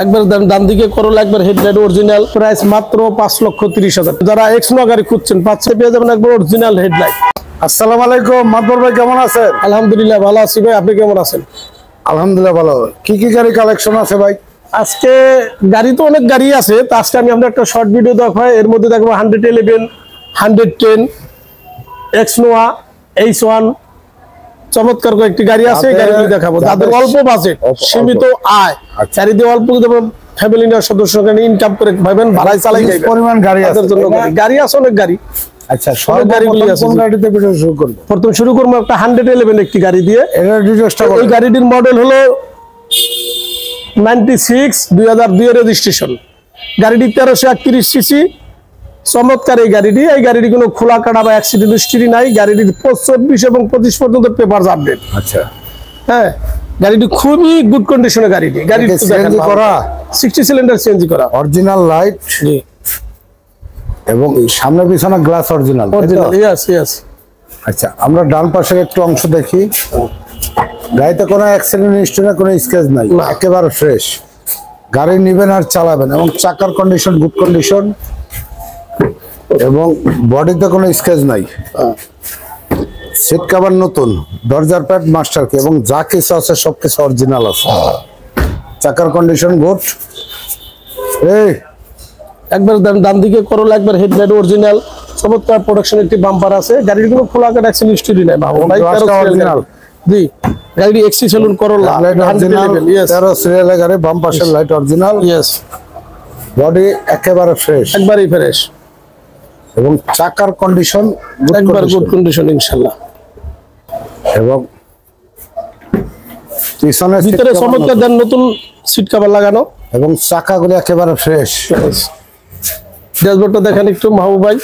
একবার ডান দিকে করোলা, একবার হেডলাইট অরিজিনাল, প্রাইস মাত্র 5,30,000। যারা এক্সনো গাড়ি খুঁজছেন পাচ্ছে পেয়ে যাবেন একবার অরিজিনাল হেডলাইট। আসসালামু আলাইকুম মাদবর ভাই, কেমন আছেন? আলহামদুলিল্লাহ ভালো আছি ভাই, আপনি কেমন আছেন? আলহামদুলিল্লাহ ভালো। কি কি গাড়ি কালেকশন আছে ভাই? আজকে গাড়ি তো অনেক গাড়ি আছে, তো আজকে আমি আপনার একটা শর্ট ভিডিও দেখাই। এর মধ্যে দেখবো 111, 110, এক্সনোয়া, H1, চমৎকার কয়েকটি গাড়ি আছে, গাড়িগুলো দেখাবো। যাদের অল্প বাজেট, সীমিত আয়, চারিদিকে অল্প ফ্যামিলি নিয়ে সদস্য ইনকাম করে ভাবেন ভাড়ায় চালাই যাবে পরিমাণ গাড়ি আছে, গাড়ি আছে অনেক গাড়ি। আচ্ছা, সব গাড়িগুলি আছে। কোন গাড়িতে ভিডিও শুরু করব? প্রথম শুরু করব একটা 111 একটি গাড়ি দিয়ে। এর ডিটেইলসটা বলুন। এই গাড়িটির মডেল হলো 96, 2002 এর রেজিস্ট্রেশন। গাড়িটি 1331 সিসি, চমৎকার এই গাড়িটি। এই গাড়িটি কোনো খোলা কাটা বা অ্যাক্সিডেন্ট হিস্ট্রি নাই। গাড়িটির 24 এবং 25 পর্যন্ত পেপারস আপডেট। আচ্ছা, হ্যাঁ, গাড়িটি খুবই গুড কন্ডিশনের গাড়িটি। গাড়িটি সিএনজি করা, 60 সিলিন্ডার সিএনজি করা, অরিজিনাল লাইট জি, এবং সামনে পিছনে গ্লাস অরিজিনাল। Yes yes. আচ্ছা, আমরা ডান পাশের একটু অংশ দেখি। গাড়িতে কোনো অ্যাক্সিডেন্ট হিস্ট্রি না, কোনো স্ক্র্যাচ নাই, একেবারে ফ্রেশ। গাড়ি নেবেন আর চালাবেন, এবং চাকার কন্ডিশন গুড কন্ডিশন, এবং বডিতে কোনো স্ক্র্যাচ নাই। সিট কভার নতুন, দরজার প্যাড মাস্টার কি, এবং যা কিছু আছে সবকিছু অরিজিনাল আছে। চাকার কন্ডিশন গুড। এই একবার ডান দিকে করোলা, একবার হেডলাইট অরিজিনাল, চমৎকার প্রোডাকশন একটি বাম্পার আছে। গাড়ির কোনো খোলা কাটা অ্যাক্সিডেন্ট হিস্ট্রি নাই বাবু ভাই। অরিজিনাল, জি, গাড়িটি এক্সি সেলুন করোলা, অরিজিনাল 13 সিরিয়ালের গাড়ি, বাম পাশের লাইট অরিজিনাল, ইয়েস, বডি একেবারে ফ্রেশ, একবারই ফ্রেশ, এবং চাকার কন্ডিশন একবার গুড কন্ডিশন ইনশাআল্লাহ। এবং পিছনে ভিতরে চমৎকার দেন নতুন সিট কভার লাগানো, এবং চাকাগুলো একেবারে ফ্রেশ। ড্যাশবোর্ডটা দেখেন একটু মাহবুব ভাই,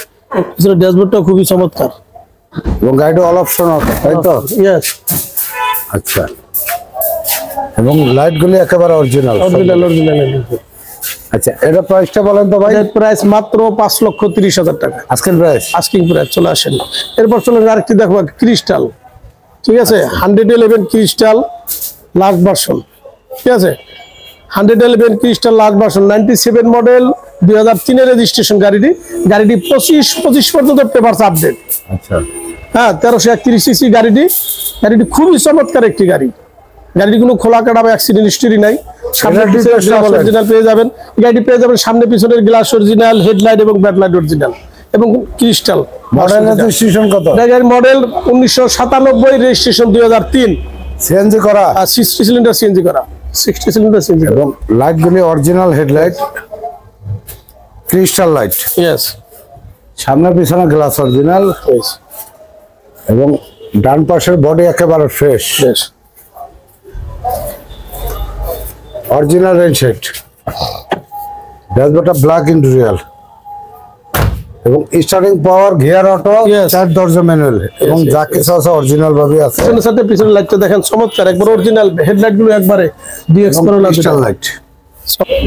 পিছনে ড্যাশবোর্ডটা খুবই চমৎকার, এবং গাড়িটা অল অপশন আছে, তাই তো? ইয়েস। আচ্ছা, এবং লাইটগুলো একেবারে অরিজিনাল। আচ্ছা, এটা প্রাইসটা বলেন তো ভাই। প্রাইস মাত্র 5,30,000 টাকা আজকের প্রাইস, আস্কিং প্রাইস। চলে আসেন, এরপর চলে আরেকটি দেখবো ক্রিস্টাল, ঠিক আছে? 111 ক্রিস্টাল লাস্ট ভার্সন, ঠিক আছে? 111 ক্রিস্টাল লাস্ট ভার্সন, 97 মডেল, 2003 এর রেজিস্ট্রেশন গাড়িটি। গাড়িটি 25 পর্যন্ত পেপারস আপডেট। আচ্ছা, হ্যাঁ, 1331 সিসি গাড়িটি। গাড়িটি খুবই চমৎকার একটি গাড়ি। গাড়িটি কোনো খোলা কাটা বা অ্যাক্সিডেন্ট হিস্ট্রি নাই। সামনে পিছনের গ্লাস অরিজিনাল পেয়ে যাবেন। গাড়িটি পেয়ে যাবেন সামনে পিছনের গ্লাস অরিজিনাল, হেডলাইট এবং ব্যাকলাইট অরিজিনাল, এবং ক্রিস্টাল। মডেল রেজিস্ট্রেশন কত? গাড়ির মডেল 1997, রেজিস্ট্রেশন 2003, সিএনজি করা, 60 সিলিন্ডার সিএনজি করা, 60 সিলিন্ডার সিএনজি, এবং লাইটগুলি original headlight, crystal light, yes, সামনে পিছনে গ্লাস অরিজিনাল, এবং ডান পাশের বডি একেবারে ফ্রেশ, অরিজিনাল রেড শেড, ড্যাশবোর্ডটা ব্ল্যাক ইন্টেরিয়র, এবং স্টার্টিং পাওয়ার, গিয়ার অটো, 4 দরজা ম্যানুয়াল, এবং যা কিছু আছে অরিজিনাল ভাবে আছে। পিছনের সাথে পিছনের লাইটটা দেখেন চমৎকার, একবার অরিজিনাল হেডলাইট গুলো একবারে ডিএক্স করোলা ক্রিস্টাল লাইট।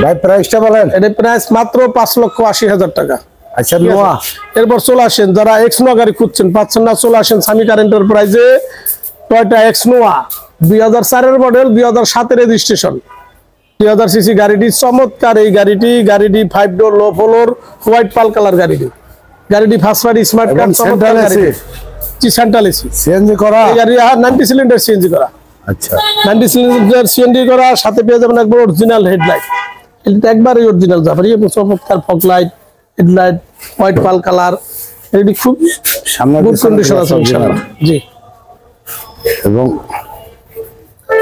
ভাই প্রাইসটা বলেন। এর প্রাইস মাত্র 5,80,000 টাকা। আচ্ছা, নোয়া। এরপর চলে আসেন, যারা এক্সনো গাড়ি খুঁজছেন পাচ্ছেন না, চলে আসেন সামি কার এন্টারপ্রাইজে। টয়োটা এক্সনোয়া 2004 এর মডেল, 2007 এর রেজিস্ট্রেশন, 2000 সিসি গাড়িটি। চমৎকার এই গাড়িটি। গাড়িটি 5 door low floor, white pearl colour গাড়িটি। গাড়িটি first party smart card, central AC, G central AC, CNG করা। এই গাড়ি 90 সিলিন্ডার সিএনজি করা। আচ্ছা, 90 সিলিন্ডার সিএনজি করা, সাথে পেয়ে যাবেন একবার অরিজিনাল হেডলাইট। এটা একবারই অরিজিনাল জাফারি, এবং চমৎকার fog light, headlight, white pearl colour. এটি খুব সামনে গুড কন্ডিশন আছে ইনশাআল্লাহ, জি। এবং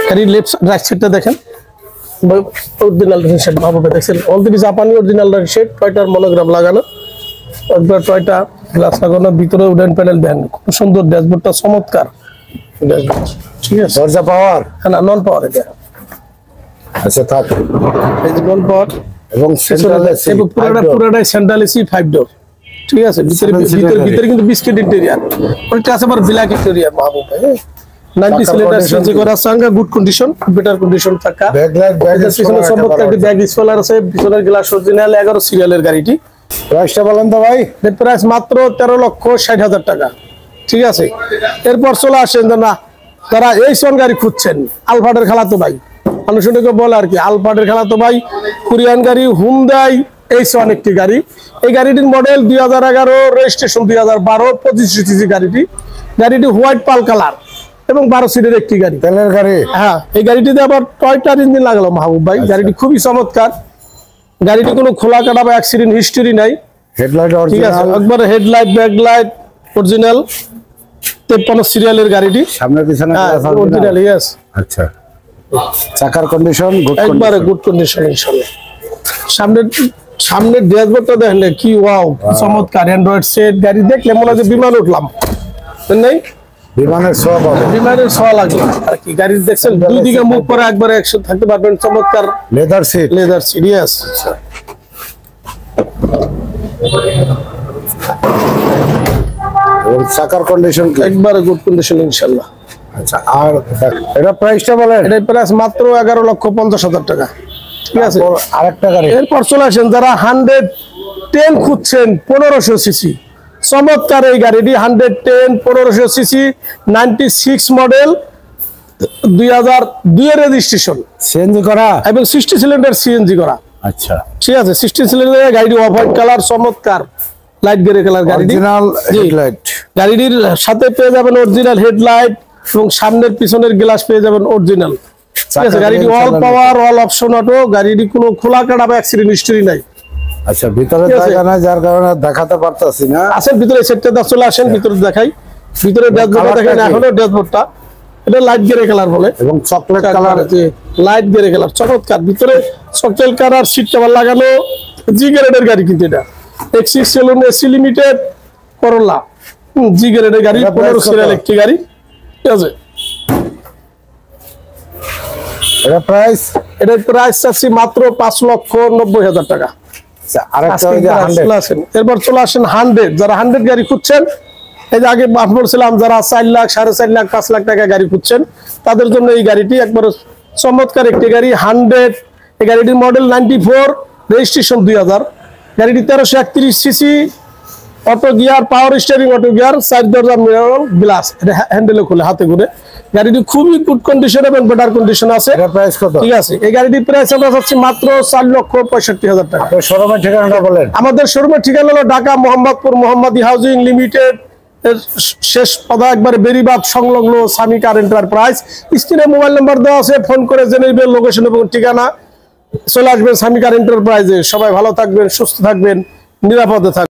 গাড়ির লেফট রাইট সাইডটা দেখেন, অরিজিনাল রেড ভাবে দেখছেন, অলরেডি জাপানি অরিজিনাল রেড, টয়টার মনোগ্রাম লাগানো, একবার টয়টা গ্লাস লাগানো, ভিতরে উডেন প্যানেল দেন, খুব সুন্দর। ড্যাশবোর্ডটা চমৎকার ড্যাশবোর্ড, ঠিক আছে? দরজা পাওয়ার, হ্যাঁ, না নন পাওয়ার এটা। আচ্ছা, থাক। এই যে নন পাওয়ার, এবং সেন্ট্রাল এসি, এবং পুরোটাই সেন্ট্রাল এসি 5 ডোর, ঠিক আছে? ভিতরে কিন্তু বিস্কিট ইন্টেরিয়র, ওইটা আছে আবার ব্ল্যাক ইন্টেরিয়র মাহবুব ভাই। 90 সিলিন্ডার সিএনজি করা, সঙ্গে গুড কন্ডিশন, বেটার কন্ডিশন থাকা। ব্যাকলাইট, পিছনে চমৎকার একটি ব্যাগ স্পয়লার আছে, পিছনের গ্লাস অরিজিনাল, 11 সিরিয়ালের গাড়িটি। প্রাইসটা বলেন তো ভাই। এর প্রাইস মাত্র 13,60,000 টাকা, ঠিক আছে? এরপর চলে আসেন, না যারা H1 গাড়ি খুঁজছেন, আলফার্ডের খালাতো ভাই, মানুষ এটাকে বলে আর কি আলফাটের খেলা তো ভাই কোরিয়ান গাড়ি হুন্ডাই H1 একটি গাড়ি। এই গাড়িটির মডেল 2011, রেজিস্ট্রেশন 2012, 25 সিসি গাড়িটি হোয়াইট পাল কালার এবং 12 সিটের একটি গাড়ি, তেলের গাড়ি। হ্যাঁ, এই গাড়িটিতে আবার টয়টার ইঞ্জিন লাগালো মাহবুব ভাই। গাড়িটি খুবই চমৎকার, গাড়িটি কোনো খোলা কাটা বা অ্যাক্সিডেন্ট হিস্টরি নাই। হেডলাইট ঠিক আছে, অরিজিনাল, একবার হেডলাইট ব্যাকলাইট অরিজিনাল, 53 সিরিয়ালের গাড়িটি, সামনে পিছনে গ্লাস অরিজিনাল। অরিজিনাল। ইয়েস, আচ্ছা, চাকার কন্ডিশন গুড, একবারে গুড কন্ডিশন ইনশাআল্লাহ। সামনের ড্যাশবোর্ডটা দেখলে কি ওয়াও, চমৎকার অ্যান্ড্রয়েড সেট। গাড়ি দেখলে মনে হয় যে বিমান উঠলাম, নাই বিমানের ছোঁয়া পাবে, বিমানের ছোঁয়া লাগলো আর কি। গাড়ি দেখছেন দুই দিকে মুখ করে একবারে একসাথে থাকতে পারবেন, চমৎকার leather seat. Leather seat. Yes, এবং চাকার কন্ডিশন কি? একবারে গুড কন্ডিশন ইনশাআল্লাহ। আচ্ছা, আর এটা প্রাইসটা বলেন। এটার প্রাইস মাত্র 11,50,000 টাকা। ঠিক আছে, আরেকটা গাড়ি, এরপর চলে আসেন যারা 110 খুঁজছেন, 1500 সিসি, চমৎকার এই গাড়িটি 110 1500 সিসি 96 মডেল, 2002 এর রেজিস্ট্রেশন সিএনজি করা এবং 60 সিলিন্ডার সিএনজি করা। আচ্ছা, ঠিক আছে, 60 সিলিন্ডার গাড়িটি অফ হোয়াইট কালার, চমৎকার লাইট গ্রে কালার গাড়িটি। অরিজিনাল জি। হেডলাইট, গাড়িটির সাথে পেয়ে যাবেন অরিজিনাল হেডলাইট এবং সামনের পিছনের গ্লাস পেয়ে যাবেন অরিজিনাল। ঠিক আছে, গাড়িটি অল পাওয়ার, অল অপশন অটো, গাড়িটি কোনো খোলা কাটা বা অ্যাক্সিডেন্ট হিস্টরি নাই। আচ্ছা, ভিতরে ঠিক আছে। জায়গা নাই যার কারণে দেখাতে পারতাছি না। আসেন ভিতরে, সেটটা চলে আসেন ভিতরে দেখাই। ভিতরে ড্যাশবোর্ডটা দেখেন, কালারটা কি? এখনো ড্যাশবোর্ডটা এটা লাইট গ্রে কালার বলে, এবং chocolate colour, light grey colour চমৎকার। ভিতরে চকলেট কালার সিট কভার লাগানো, জি গ্রেডের গাড়ি কিন্তু এটা X6 সেলুন এসি লিমিটেড করোলা, জি গ্রেডের গাড়ি, এটা price 15 কত? সিরিয়াল একটি গাড়ি। ঠিক আছে, এটা প্রাইস। এটার প্রাইস চাচ্ছি মাত্র 5,90,000 টাকা। আচ্ছা, আরেকটা আজকে ওই যে price 100 চলে আসেন। এরপর চলে আসেন 100, যারা 100 গাড়ি খুঁজছেন, এই যে আগে বলছিলাম যারা 4 লাখ 4.5 লাখ 5 লাখ টাকা গাড়ি খুঁজছেন, তাদের জন্য এই গাড়িটি একবার চমৎকার একটি গাড়ি 100। এই গাড়িটির মডেল 94, রেজিস্ট্রেশন 2000, গাড়িটি 1331 CC, auto gear, power steering auto gear, 4 দরজা মিরর গ্লাস, এটা হ্যান্ডেলে খুলে হাতে করে। গাড়িটি খুবই গুড কন্ডিশন এবং বেটার কন্ডিশন আছে। এটা প্রাইস কত? ঠিক আছে, এই গাড়িটির প্রাইস আমরা পাচ্ছি মাত্র 4,65,000 টাকা। আপনার শোরুমের ঠিকানাটা বলেন। আমাদের শোরুমের ঠিকানা হলো ঢাকা মোহাম্মদপুর মোহাম্মদী হাউজিং লিমিটেড এর শেষ পদা একবারে বেরিবাদ সংলগ্ন সামি কার এন্টারপ্রাইজ। স্ক্রিনে মোবাইল নাম্বার দেওয়া আছে, ফোন করে জেনে নেবেন লোকেশন এবং ঠিকানা, চলে আসবেন সামি কার এন্টারপ্রাইজে। সবাই ভালো থাকবেন, সুস্থ থাকবেন, নিরাপদে থাকবেন।